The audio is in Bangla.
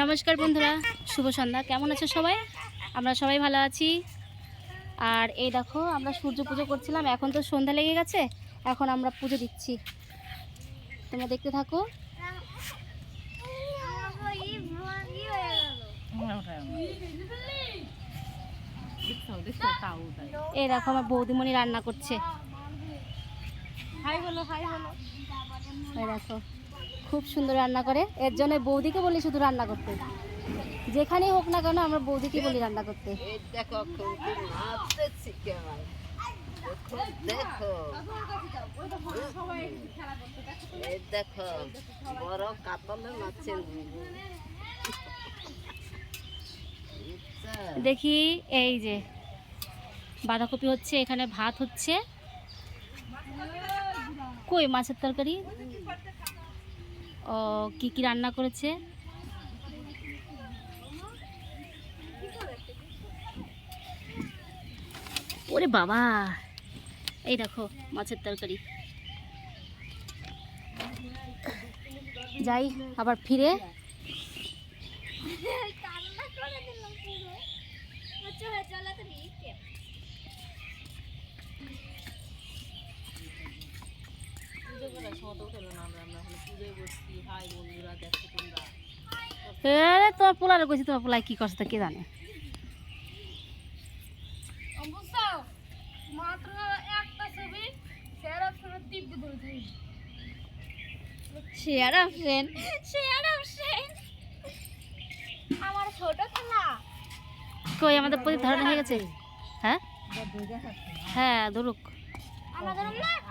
নমস্কার বন্ধুরা, শুভ সন্ধ্যা। কেমন আছো সবাই? আমরা সবাই ভালো আছি। আর এই দেখো, আমরা সূর্য পুজো করছিলাম, এখন তো সন্ধ্যা লেগে গেছে, এখন আমরা পুজো দিচ্ছি। তোমরা দেখতে থাকো। এই দেখো, আমার বৌদিমণি রান্না করছে। এই দেখো, খুব সুন্দর রান্না করে। এর জন্য বৌদিকে বলি শুধু রান্না করতে, যেখানেই হোক না কেন আমরা বৌদিকে বলি রান্না করতে। দেখো বড় কাতলে নাচছেন। দেখি, এই যে বাঁধাকপি হচ্ছে, এখানে ভাত হচ্ছে। কই মাছের তরকারি? ও, কি কি রান্না করেছে? ওরে বাবা, এই দেখো মাছের তরকারি। যাই আবার ফিরে। তোমার পোলারে কইছি, তোমার পোলায় কি করছে কে জানে। শেয়ার অপশন, আমার ছোট খেলা কই? আমাদের প্রতি ধারণা হয়ে গেছে। হ্যাঁ হ্যাঁ, ধরুক।